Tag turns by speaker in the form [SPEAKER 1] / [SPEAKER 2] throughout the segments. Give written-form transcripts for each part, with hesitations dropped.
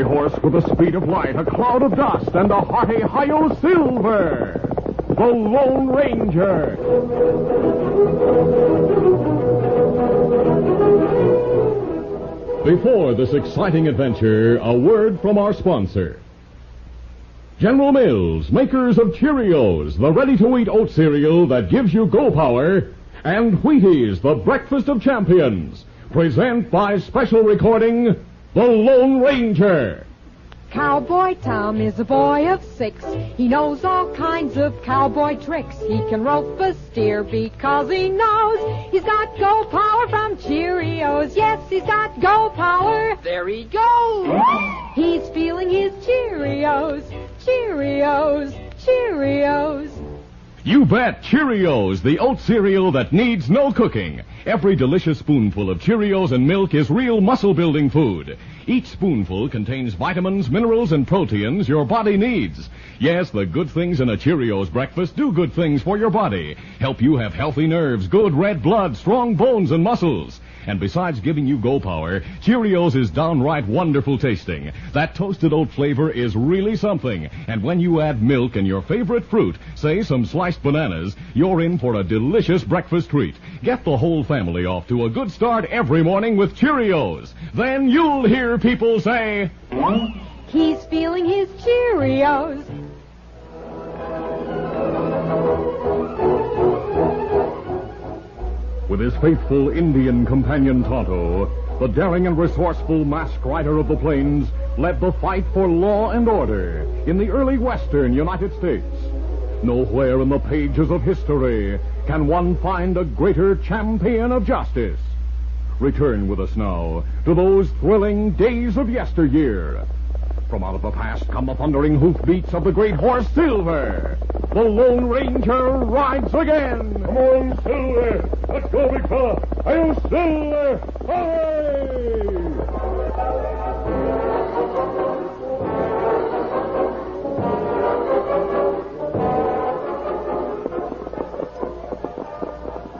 [SPEAKER 1] Horse with the speed of light, a cloud of dust, and a hearty hi-yo silver, the Lone Ranger. Before this exciting adventure, a word from our sponsor. General Mills, makers of Cheerios, the ready-to-eat oat cereal that gives you go power, and Wheaties, the breakfast of champions, present by special recording The Lone Ranger.
[SPEAKER 2] Cowboy Tom is a boy of 6. He knows all kinds of cowboy tricks. He can rope a steer because he knows he's got go power from Cheerios. Yes, he's got go power. There he goes. He's feeling his Cheerios. Cheerios. Cheerios.
[SPEAKER 1] You bet, Cheerios, the oat cereal that needs no cooking. Every delicious spoonful of Cheerios and milk is real muscle-building food. Each spoonful contains vitamins, minerals, and proteins your body needs. Yes, the good things in a Cheerios breakfast do good things for your body. Help you have healthy nerves, good red blood, strong bones, and muscles. And besides giving you go power, Cheerios is downright wonderful tasting. That toasted oat flavor is really something. And when you add milk and your favorite fruit, say some sliced bananas, you're in for a delicious breakfast treat. Get the whole family off to a good start every morning with Cheerios. Then you'll hear people say,
[SPEAKER 2] he's feeling his Cheerios.
[SPEAKER 1] With his faithful Indian companion Tonto, the daring and resourceful masked rider of the plains led the fight for law and order in the early western United States. Nowhere in the pages of history can one find a greater champion of justice. Return with us now to those thrilling days of yesteryear. From out of the past come the thundering hoofbeats of the great horse Silver. The Lone Ranger rides again. Come on, Silver. Let's go, big fella. I'll Silver. Hooray!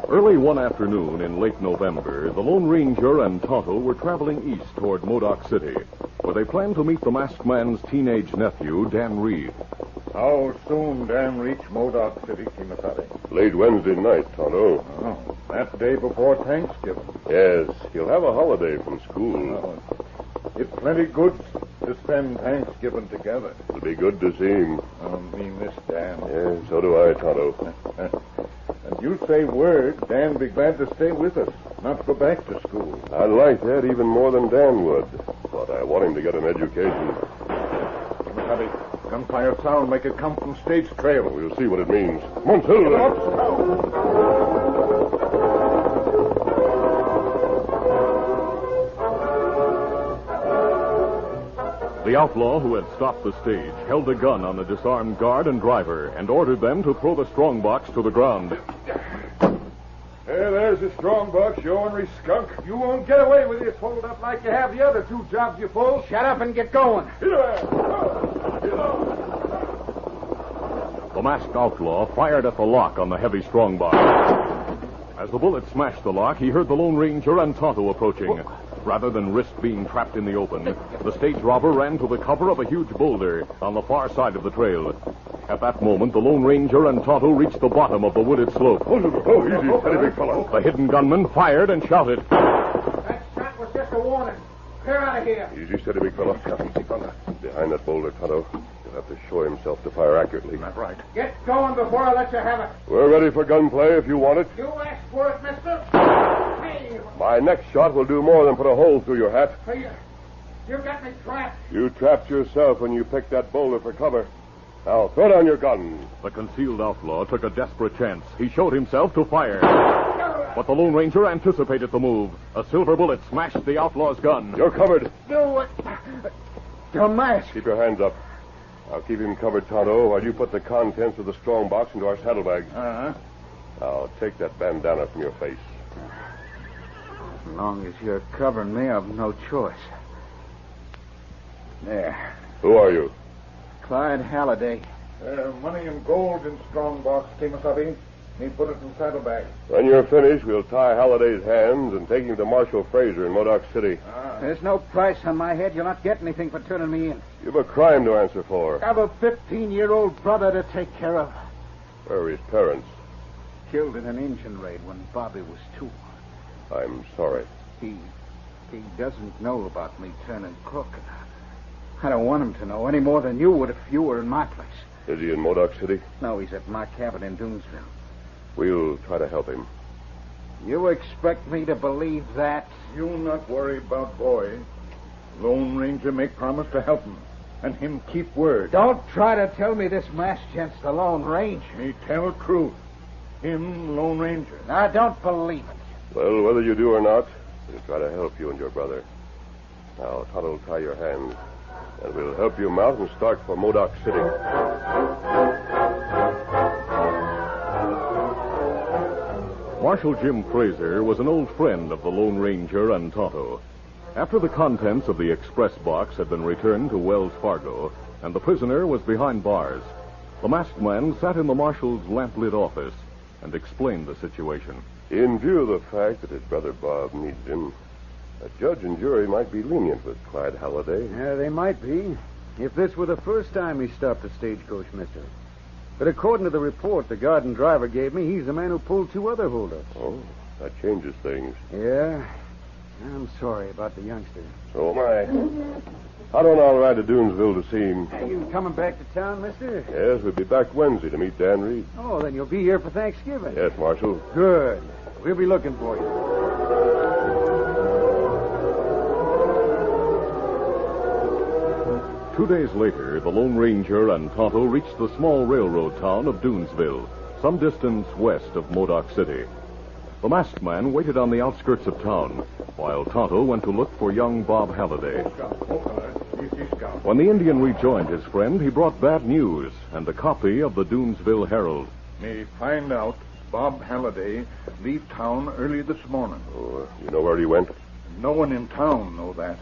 [SPEAKER 1] Early one afternoon in late November, the Lone Ranger and Tonto were traveling east toward Modoc City, where they planned to meet the masked man's teenage nephew, Dan Reed.
[SPEAKER 3] How soon Dan reach Modoc City, Kimasabi?
[SPEAKER 4] Late Wednesday night, Tonto.
[SPEAKER 3] Oh, that day before Thanksgiving.
[SPEAKER 4] Yes, he'll have a holiday from school.
[SPEAKER 3] Oh, it's plenty good to spend Thanksgiving together.
[SPEAKER 4] It'll be good to see him.
[SPEAKER 3] Me miss Dan.
[SPEAKER 4] Yes, so do I, Tonto.
[SPEAKER 3] And you say word, Dan be glad to stay with us, not go back to school.
[SPEAKER 4] I'd like that even more than Dan would, but I want him to get an education.
[SPEAKER 3] Kimasabi, gunfire sound make it come from State's trail.
[SPEAKER 4] We'll see what it means. Come on, Silver.
[SPEAKER 1] The outlaw who had stopped the stage held a gun on the disarmed guard and driver and ordered them to throw the strongbox to the ground.
[SPEAKER 3] Hey, there's the strongbox, you ornery skunk. You won't get away with this hold up like you have the other two jobs you pulled. Shut up and get going.
[SPEAKER 1] The masked outlaw fired at the lock on the heavy strongbox. As the bullet smashed the lock, he heard the Lone Ranger and Tonto approaching. Rather than risk being trapped in the open, the stage robber ran to the cover of a huge boulder on the far side of the trail. At that moment, the Lone Ranger and Tonto reached the bottom of the wooded slope.
[SPEAKER 4] Oh, easy, steady, big fella.
[SPEAKER 1] The hidden gunman fired and shouted,
[SPEAKER 3] That shot was just a warning. Clear out of here.
[SPEAKER 4] Easy, steady, big fella. Easy, fella. Behind that boulder, Tonto. He'll have to show himself to fire accurately.
[SPEAKER 3] That's right. Get going before I let you have it.
[SPEAKER 4] We're ready for gunplay if you want it.
[SPEAKER 3] You asked for it, mister. Hey,
[SPEAKER 4] My next shot will do more than put a hole through your hat.
[SPEAKER 3] you got me trapped.
[SPEAKER 4] You trapped yourself when you picked that boulder for cover. Now, throw down your gun.
[SPEAKER 1] The concealed outlaw took a desperate chance. He showed himself to fire. But the Lone Ranger anticipated the move. A silver bullet smashed the outlaw's gun.
[SPEAKER 4] You're covered.
[SPEAKER 3] No, your mask.
[SPEAKER 4] Keep your hands up. I'll keep him covered, Tonto, while you put the contents of the strongbox into our saddlebags.
[SPEAKER 3] Uh-huh.
[SPEAKER 4] Now, take that bandana from your face.
[SPEAKER 3] As long as you're covering me, I've no choice.
[SPEAKER 5] There.
[SPEAKER 4] Who are you?
[SPEAKER 5] Clyde Halliday.
[SPEAKER 3] Money and gold in strong box, Kemosabe. Me put it in saddlebag.
[SPEAKER 4] When you're finished, we'll tie Halliday's hands and take him to Marshal Fraser in Modoc City.
[SPEAKER 5] There's no price on my head. You'll not get anything for turning me in.
[SPEAKER 4] You've a crime to answer for.
[SPEAKER 5] I have a 15-year-old brother to take care of.
[SPEAKER 4] Where are his parents?
[SPEAKER 5] Killed in an engine raid when Bobby was 2.
[SPEAKER 4] I'm sorry.
[SPEAKER 5] He doesn't know about me turning crook. I don't want him to know any more than you would if you were in my place.
[SPEAKER 4] Is he in Modoc City?
[SPEAKER 5] No, he's at my cabin in Doonesville.
[SPEAKER 4] We'll try to help him.
[SPEAKER 5] You expect me to believe that?
[SPEAKER 3] You not worry about boy. Lone Ranger make promise to help him. And him keep word.
[SPEAKER 5] Don't try to tell me this masked gent's the Lone Ranger.
[SPEAKER 3] Me tell truth. Him Lone Ranger.
[SPEAKER 5] I don't believe it.
[SPEAKER 4] Well, whether you do or not, we'll try to help you and your brother. Now, Tonto will tie your hands. And we'll help you mount and start for Modoc City.
[SPEAKER 1] Marshal Jim Fraser was an old friend of the Lone Ranger and Tonto. After the contents of the express box had been returned to Wells Fargo, and the prisoner was behind bars, the masked man sat in the marshal's lamp-lit office and explained the situation.
[SPEAKER 4] In view of the fact that his brother Bob needs him, a judge and jury might be lenient with Clyde Halliday.
[SPEAKER 6] Yeah, they might be. If this were the first time he stopped a stagecoach, mister. But according to the report the guard and driver gave me, he's the man who pulled 2 other holdups.
[SPEAKER 4] Oh, that changes things.
[SPEAKER 6] Yeah? I'm sorry about the youngster.
[SPEAKER 4] So am I. How don't I ride to Doonesville to see him?
[SPEAKER 6] Are you coming back to town, mister?
[SPEAKER 4] Yes, we'll be back Wednesday to meet Dan Reed.
[SPEAKER 6] Oh, then you'll be here for Thanksgiving.
[SPEAKER 4] Yes, Marshal.
[SPEAKER 6] Good. We'll be looking for you.
[SPEAKER 1] 2 days later, the Lone Ranger and Tonto reached the small railroad town of Doonesville, some distance west of Modoc City. The masked man waited on the outskirts of town, while Tonto went to look for young Bob Halliday. When the Indian rejoined his friend, he brought bad news and a copy of the Doonesville Herald.
[SPEAKER 3] Me find out Bob Halliday leave town early this morning.
[SPEAKER 4] Oh, you know where he went?
[SPEAKER 3] No one in town know that.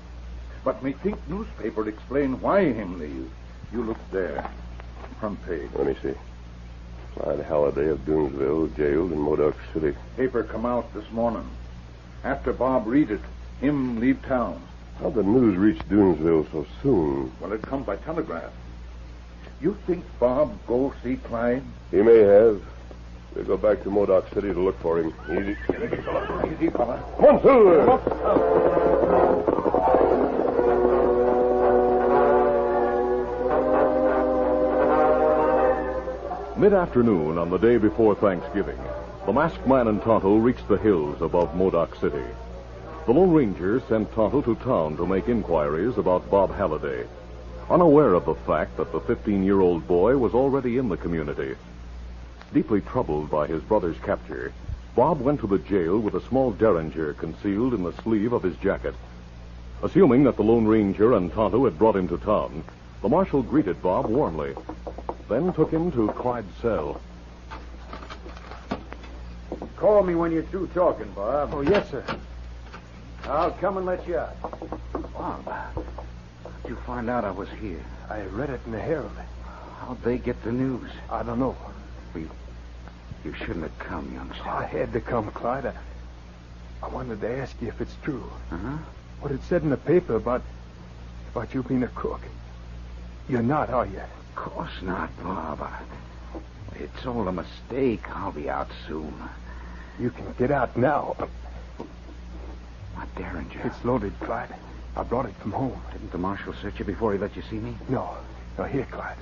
[SPEAKER 3] But me think newspaper explain why him leave. You look there. Front page.
[SPEAKER 4] Let me see. Clyde Halliday of Doonesville, jailed in Modoc City.
[SPEAKER 3] Paper come out this morning. After Bob read it, him leave town.
[SPEAKER 4] How'd the news reach Doonesville so soon?
[SPEAKER 3] Well, it come by telegraph. You think Bob go see Clyde?
[SPEAKER 4] He may have. We'll go back to Modoc City to look for him. Easy.
[SPEAKER 3] Easy, fella.
[SPEAKER 4] Come on, Silver!
[SPEAKER 1] Mid-afternoon on the day before Thanksgiving, the masked man and Tonto reached the hills above Modoc City. The Lone Ranger sent Tonto to town to make inquiries about Bob Halliday, unaware of the fact that the 15-year-old boy was already in the community. Deeply troubled by his brother's capture, Bob went to the jail with a small derringer concealed in the sleeve of his jacket. Assuming that the Lone Ranger and Tonto had brought him to town, the marshal greeted Bob warmly, then took him to Clyde's cell.
[SPEAKER 6] Call me when you're through talking, Bob.
[SPEAKER 5] Oh, yes, sir.
[SPEAKER 6] I'll come and let you out.
[SPEAKER 5] Bob, how'd you find out I was here?
[SPEAKER 6] I read it in the Herald.
[SPEAKER 5] How'd they get the news?
[SPEAKER 6] I don't know.
[SPEAKER 5] You shouldn't have come, youngster.
[SPEAKER 6] I had to come, Clyde. I wanted to ask you if it's true.
[SPEAKER 5] Uh-huh.
[SPEAKER 6] What it said in the paper about you being a crook. You're not, are you?
[SPEAKER 5] Of course not, Bob. It's all a mistake. I'll be out soon.
[SPEAKER 6] You can get out now.
[SPEAKER 5] My derringer.
[SPEAKER 6] It's loaded, Clyde. I brought it from home.
[SPEAKER 5] Didn't the marshal search you before he let you see me?
[SPEAKER 6] No. No, here, Clyde.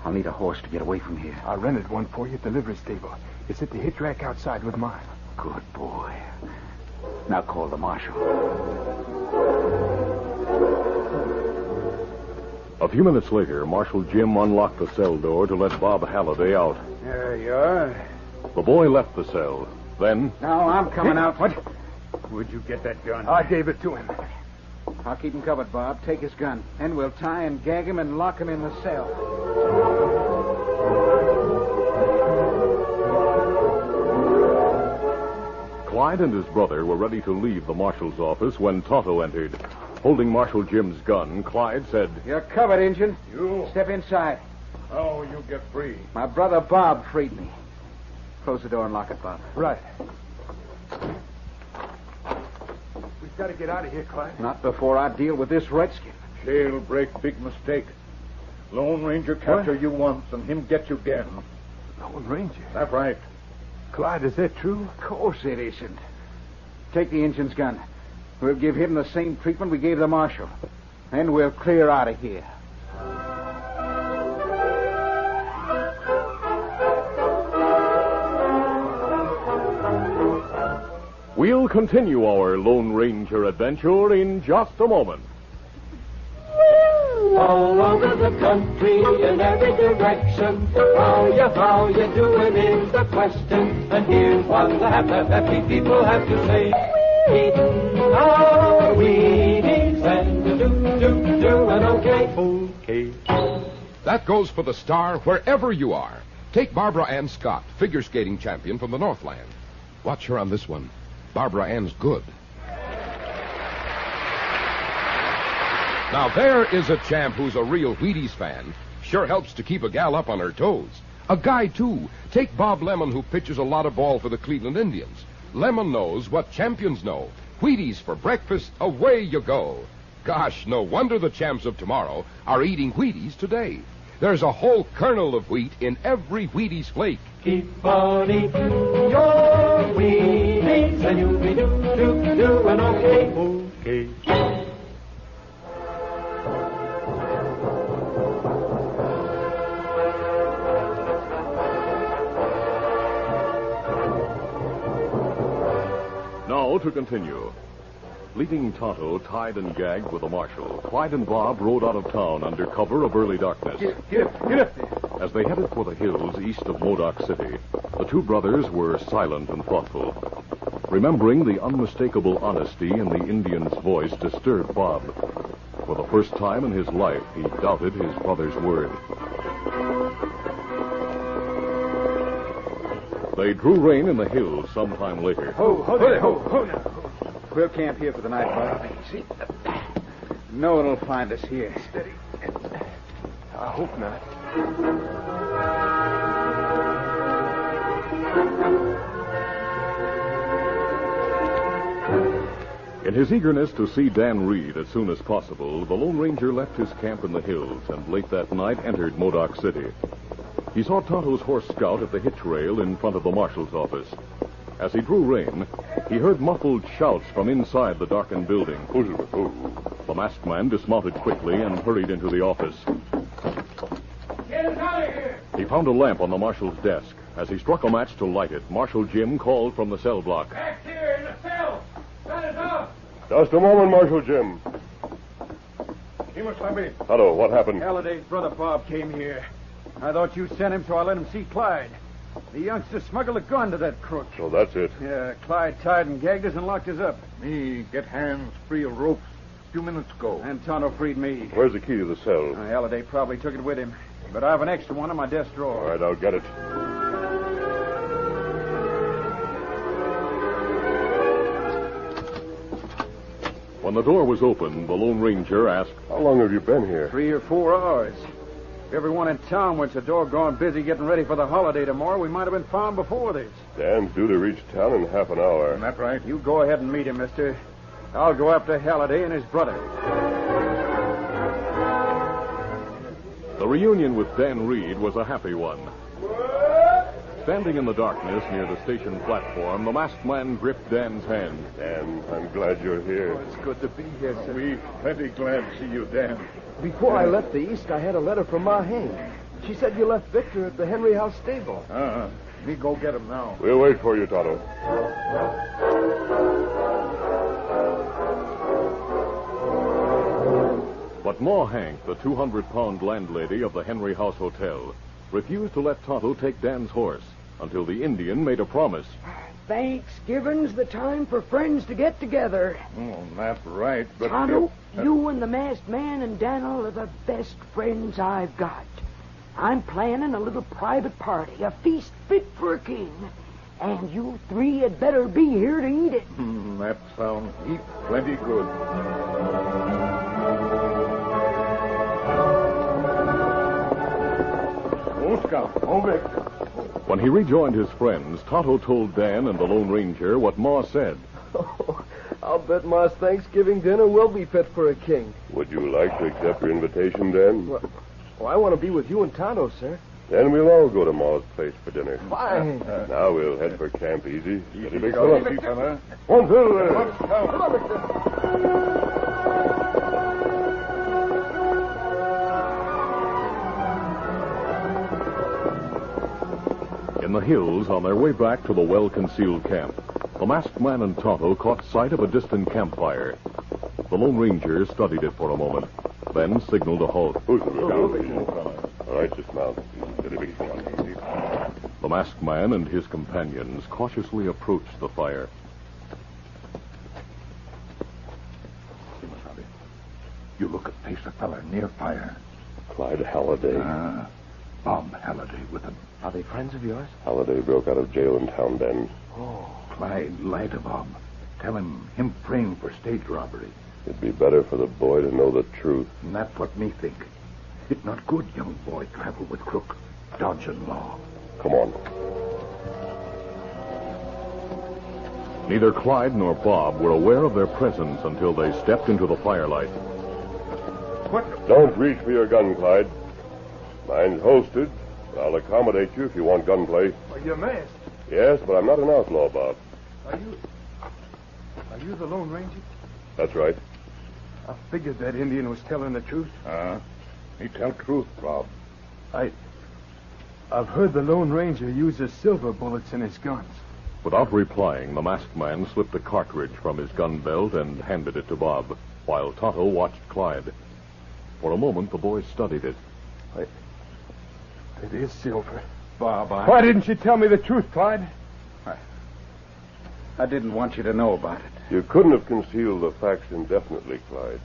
[SPEAKER 5] I'll need a horse to get away from here.
[SPEAKER 6] I rented one for you at the livery stable. It's at the hitch rack outside with mine.
[SPEAKER 5] Good boy. Now call the marshal.
[SPEAKER 1] A few minutes later, Marshal Jim unlocked the cell door to let Bob Halliday out.
[SPEAKER 6] There you are.
[SPEAKER 1] The boy left the cell. Then,
[SPEAKER 5] Now I'm coming out.
[SPEAKER 6] What?
[SPEAKER 3] Where'd you get that gun?
[SPEAKER 6] I gave it to him.
[SPEAKER 5] I'll keep him covered, Bob. Take his gun. Then we'll tie and gag him and lock him in the cell.
[SPEAKER 1] Clyde and his brother were ready to leave the marshal's office when Tonto entered. Holding Marshal Jim's gun, Clyde said,
[SPEAKER 5] You're covered, Injun.
[SPEAKER 3] You?
[SPEAKER 5] Step inside.
[SPEAKER 3] Oh, you get free.
[SPEAKER 5] My brother Bob freed me. Close the door and lock it, Bob.
[SPEAKER 3] Right. We've got to get out of here, Clyde.
[SPEAKER 5] Not before I deal with this redskin.
[SPEAKER 3] Jailbreak, big mistake. Lone Ranger capture you once and him get you again.
[SPEAKER 6] Lone Ranger?
[SPEAKER 3] That's right.
[SPEAKER 6] Clyde, is that true?
[SPEAKER 5] Of course it isn't. Take the Injun's gun. We'll give him the same treatment we gave the marshal. Then we'll clear out of here.
[SPEAKER 1] We'll continue our Lone Ranger adventure in just a moment.
[SPEAKER 7] All over the country, in every direction, how you doing is the question. And here's what the happy people have to say. Eating our Wheaties and doing okay.
[SPEAKER 8] That goes for the star wherever you are. Take Barbara Ann Scott, figure skating champion from the Northland. Watch her on this one. Barbara Ann's good. Now, there is a champ who's a real Wheaties fan. Sure helps to keep a gal up on her toes. A guy, too. Take Bob Lemon, who pitches a lot of ball for the Cleveland Indians. Lemon knows what champions know. Wheaties for breakfast, away you go. Gosh, no wonder the champs of tomorrow are eating Wheaties today. There's a whole kernel of wheat in every Wheaties flake.
[SPEAKER 7] Keep on eating your Wheaties and you'll be doing okay.
[SPEAKER 1] Now to continue. Leaving Tonto tied and gagged with the marshal, Clyde and Bob rode out of town under cover of early darkness.
[SPEAKER 3] Get up there.
[SPEAKER 1] As they headed for the hills east of Modoc City, the two brothers were silent and thoughtful. Remembering the unmistakable honesty in the Indian's voice disturbed Bob. For the first time in his life, he doubted his brother's word. They drew rein in the hills sometime later.
[SPEAKER 5] Ho now. We'll camp here for the night, Bob. Easy. No one will find us here.
[SPEAKER 3] Steady. I hope not.
[SPEAKER 1] In his eagerness to see Dan Reed as soon as possible, the Lone Ranger left his camp in the hills and late that night entered Modoc City. He saw Tonto's horse Scout at the hitch rail in front of the marshal's office. As he drew rein, he heard muffled shouts from inside the darkened building. The masked man dismounted quickly and hurried into the office.
[SPEAKER 3] Get us out of here!
[SPEAKER 1] He found a lamp on the marshal's desk. As he struck a match to light it, Marshal Jim called from the cell block.
[SPEAKER 3] Back here in the cell! Let us out!
[SPEAKER 4] Just a moment, Marshal Jim.
[SPEAKER 3] He must let me.
[SPEAKER 4] Tonto, what happened?
[SPEAKER 6] Halliday's brother Bob came here. I thought you sent him, so I let him see Clyde. The youngster smuggled a gun to that crook.
[SPEAKER 4] So that's it.
[SPEAKER 6] Yeah, Clyde tied and gagged us and locked us up.
[SPEAKER 3] Me get hands free of ropes a few minutes ago.
[SPEAKER 6] And Tonto freed me.
[SPEAKER 4] Where's the key to the cell?
[SPEAKER 6] Halliday probably took it with him. But I have an extra one in my desk drawer.
[SPEAKER 4] All right, I'll get it. When the door was open, the Lone Ranger asked, How long have you been here?
[SPEAKER 6] 3 or 4 hours. If everyone in town went so doggone busy getting ready for the holiday tomorrow, we might have been found before this.
[SPEAKER 4] Dan's due to reach town in half an hour.
[SPEAKER 3] Isn't that right?
[SPEAKER 6] You go ahead and meet him, mister. I'll go after Halliday and his brother.
[SPEAKER 1] The reunion with Dan Reed was a happy one. Standing in the darkness near the station platform, the masked man gripped Dan's hand.
[SPEAKER 4] Dan, I'm glad you're here.
[SPEAKER 3] It's good to be here, sir. We plenty glad to see you, Dan.
[SPEAKER 9] Before I left the East, I had a letter from Ma Hain. She said you left Victor at the Henry House stable.
[SPEAKER 3] Me go get him now.
[SPEAKER 4] We'll wait for you, Tonto. But Ma Hank, the 200-pound landlady of the Henry House Hotel, refused to let Tonto take Dan's horse until the Indian made a promise.
[SPEAKER 9] Thanksgiving's the time for friends to get together.
[SPEAKER 3] Oh, that's right, but...
[SPEAKER 9] Tonto, you and the masked man and Daniel are the best friends I've got. I'm planning a little private party, a feast fit for a king.
[SPEAKER 10] And you three had better be here to eat it.
[SPEAKER 5] That sounds plenty good.
[SPEAKER 3] Oh, Scout. Oh, Victor.
[SPEAKER 1] When he rejoined his friends, Tonto told Dan and the Lone Ranger what Ma said.
[SPEAKER 9] I'll bet Ma's Thanksgiving dinner will be fit for a king.
[SPEAKER 4] Would you like to accept your invitation, Dan?
[SPEAKER 9] Well, I want to be with you and Tonto, sir.
[SPEAKER 4] Then we'll all go to Ma's place for dinner.
[SPEAKER 9] Fine.
[SPEAKER 4] Now we'll head for camp easy. Steady, big
[SPEAKER 3] Go,
[SPEAKER 4] fella.
[SPEAKER 3] fella.
[SPEAKER 4] 1, 2,
[SPEAKER 9] Come on, Victor.
[SPEAKER 1] In the hills, on their way back to the well-concealed camp, the masked man and Tonto caught sight of a distant campfire. The Lone Ranger studied it for a moment, then signaled a halt.
[SPEAKER 4] Who's the All right, dismount. Steady, big fella.
[SPEAKER 1] The masked man and his companions cautiously approached the fire.
[SPEAKER 5] You look at face a feller near fire.
[SPEAKER 4] Clyde Halliday.
[SPEAKER 5] Bob Halliday with him.
[SPEAKER 9] Are they friends of yours?
[SPEAKER 4] Halliday broke out of jail in town then.
[SPEAKER 5] Oh, Clyde lied to Bob. Tell him framed for stage robbery.
[SPEAKER 4] It'd be better for the boy to know the truth.
[SPEAKER 5] And that's what me think. It's not good young boy travel with crook, dodging law.
[SPEAKER 4] Come on.
[SPEAKER 1] Neither Clyde nor Bob were aware of their presence until they stepped into the firelight.
[SPEAKER 3] What?
[SPEAKER 4] Don't reach for your gun, Clyde. Mine's holstered. I'll accommodate you if you want gunplay.
[SPEAKER 3] Well, you're masked.
[SPEAKER 4] Yes, but I'm not an outlaw, Bob.
[SPEAKER 3] Are you the Lone Ranger?
[SPEAKER 4] That's right.
[SPEAKER 3] I figured that Indian was telling the truth.
[SPEAKER 5] He tell truth, Bob.
[SPEAKER 3] I've heard the Lone Ranger uses silver bullets in his guns.
[SPEAKER 1] Without replying, the masked man slipped a cartridge from his gun belt and handed it to Bob, while Tonto watched Clyde. For a moment, the boy studied it.
[SPEAKER 3] It is silver.
[SPEAKER 5] Bob,
[SPEAKER 3] Why didn't you tell me the truth, Clyde?
[SPEAKER 5] I didn't want you to know about it.
[SPEAKER 4] You couldn't have concealed the facts indefinitely, Clyde.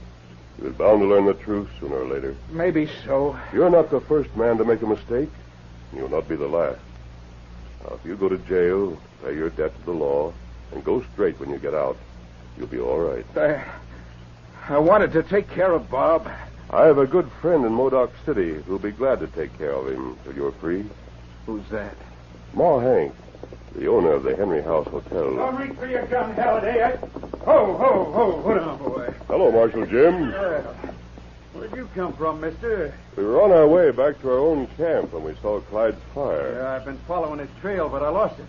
[SPEAKER 4] You were bound to learn the truth sooner or later.
[SPEAKER 5] Maybe so.
[SPEAKER 4] You're not the first man to make a mistake. And you'll not be the last. Now, if you go to jail, pay your debt to the law, and go straight when you get out, you'll be all right.
[SPEAKER 5] I wanted to take care of Bob.
[SPEAKER 4] I have a good friend in Modoc City who'll be glad to take care of him till you're free.
[SPEAKER 5] Who's that?
[SPEAKER 4] Ma Hank, the owner of the Henry House Hotel.
[SPEAKER 3] Don't reach for your gun, Halliday. Ho, hold on, boy.
[SPEAKER 4] Hello, Marshal Jim.
[SPEAKER 6] Where'd you come from, mister?
[SPEAKER 4] We were on our way back to our own camp when we saw Clyde's fire.
[SPEAKER 6] Yeah, I've been following his trail, but I lost it.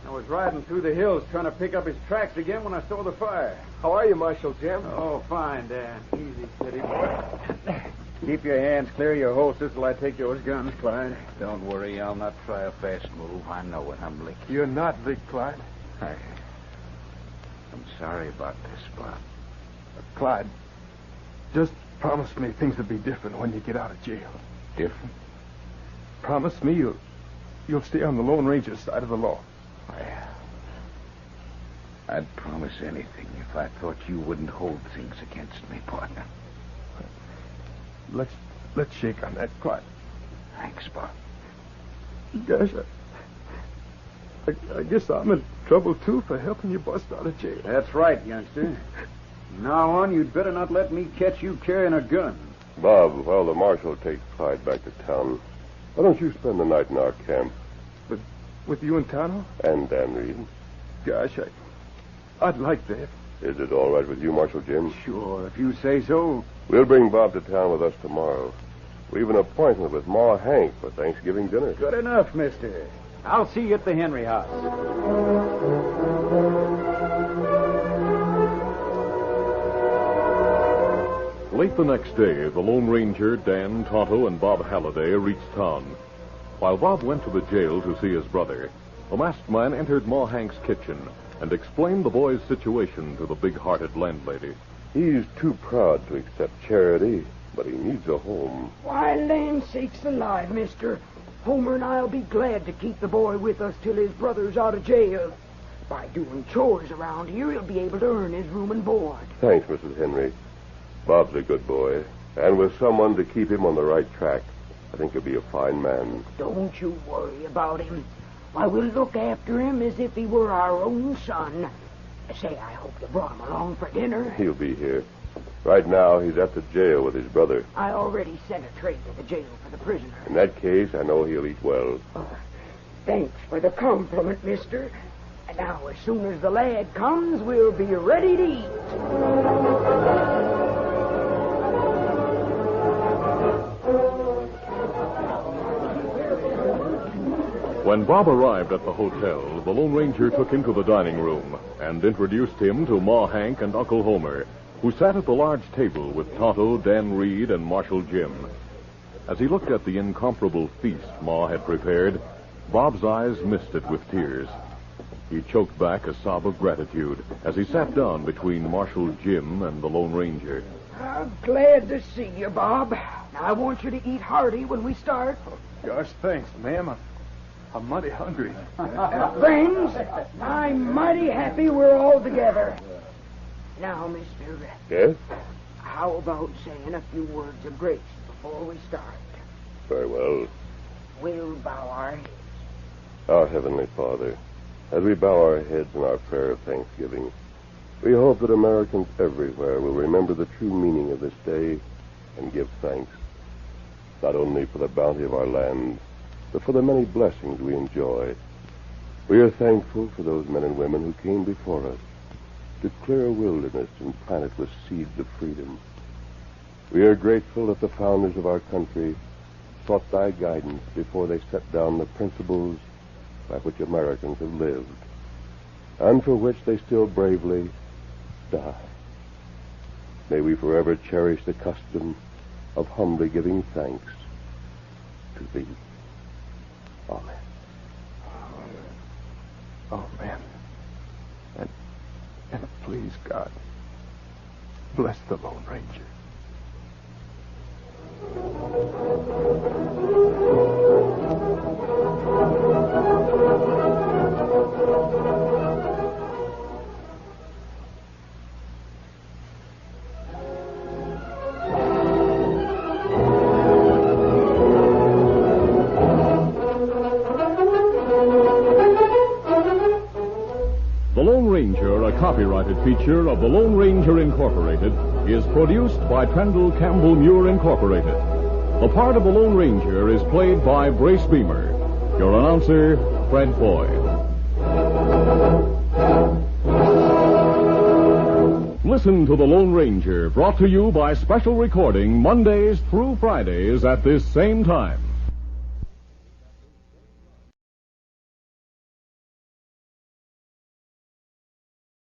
[SPEAKER 6] I was riding through the hills trying to pick up his tracks again when I saw the fire.
[SPEAKER 9] How are you, Marshal Jim?
[SPEAKER 6] Oh, fine, Dan. Easy, steady, boy. Keep your hands clear of your holsters till I take those guns, Clyde.
[SPEAKER 5] Don't worry, I'll not try a fast move. I know what I'm licked.
[SPEAKER 3] You're not licked, Clyde.
[SPEAKER 5] I'm sorry about this, Bob.
[SPEAKER 3] Clyde, just promise me things will be different when you get out of jail.
[SPEAKER 5] Different?
[SPEAKER 3] Promise me you'll stay on the Lone Ranger's side of the law.
[SPEAKER 5] I'd promise anything if I thought you wouldn't hold things against me, partner.
[SPEAKER 3] Let's shake on that, Clyde.
[SPEAKER 5] Thanks, Bob.
[SPEAKER 3] Gosh, I guess I'm in trouble, too, for helping you bust out of jail.
[SPEAKER 6] That's right, youngster. From now on, you'd better not let me catch you carrying a gun.
[SPEAKER 4] Bob, while the marshal takes Clyde back to town, why don't you spend the night in our camp?
[SPEAKER 3] With you and Tonto?
[SPEAKER 4] And Dan Reed.
[SPEAKER 3] Gosh, I'd like that.
[SPEAKER 4] Is it all right with you, Marshal Jim?
[SPEAKER 6] Sure, if you say so.
[SPEAKER 4] We'll bring Bob to town with us tomorrow. We've an appointment with Ma Hank for Thanksgiving dinner.
[SPEAKER 6] Good enough, mister. I'll see you at the Henry House.
[SPEAKER 1] Late the next day, the Lone Ranger, Dan, Tonto, and Bob Halliday reached town. While Bob went to the jail to see his brother, the masked man entered Ma Hank's kitchen and explained the boy's situation to the big-hearted landlady.
[SPEAKER 4] He's too proud to accept charity, but he needs a home.
[SPEAKER 10] Why, land sakes alive, mister. Homer and I'll be glad to keep the boy with us till his brother's out of jail. By doing chores around here, he'll be able to earn his room and board.
[SPEAKER 4] Thanks, Mrs. Henry. Bob's a good boy, and with someone to keep him on the right track, I think he'll be a fine man.
[SPEAKER 10] Don't you worry about him. Why, we'll look after him as if he were our own son. Say, I hope you brought him along for dinner.
[SPEAKER 4] He'll be here. Right now, he's at the jail with his brother.
[SPEAKER 10] I already sent a tray to the jail for the prisoner.
[SPEAKER 4] In that case, I know he'll eat well.
[SPEAKER 10] Thanks for the compliment, mister. And now, as soon as the lad comes, we'll be ready to eat.
[SPEAKER 1] When Bob arrived at the hotel, the Lone Ranger took him to the dining room and introduced him to Ma Hank and Uncle Homer, who sat at the large table with Tonto, Dan Reed, and Marshal Jim. As he looked at the incomparable feast Ma had prepared, Bob's eyes misted with tears. He choked back a sob of gratitude as he sat down between Marshal Jim and the Lone Ranger.
[SPEAKER 10] I'm glad to see you, Bob. Now, I want you to eat hearty when we start.
[SPEAKER 3] Gosh, thanks, ma'am. I'm mighty hungry.
[SPEAKER 10] Friends, I'm mighty happy we're all together. Now, mister,
[SPEAKER 4] Yes?
[SPEAKER 10] how about saying a few words of grace before we start?
[SPEAKER 4] Very well.
[SPEAKER 10] We'll bow our heads.
[SPEAKER 4] Our Heavenly Father, as we bow our heads in our prayer of thanksgiving, we hope that Americans everywhere will remember the true meaning of this day and give thanks, not only for the bounty of our land, but for the many blessings we enjoy. We are thankful for those men and women who came before us to clear a wilderness and plant it with seeds of freedom. We are grateful that the founders of our country sought thy guidance before they set down the principles by which Americans have lived, and for which they still bravely die. May we forever cherish the custom of humbly giving thanks to thee. Amen.
[SPEAKER 3] Amen. And please, God, bless the Lone Ranger.
[SPEAKER 1] The Lone Ranger, a copyrighted feature of the Lone Ranger Incorporated, is produced by Trendle Campbell Muir Incorporated. The part of the Lone Ranger is played by Brace Beamer. Your announcer, Fred Foy. Listen to the Lone Ranger, brought to you by special recording Mondays through Fridays at this same time.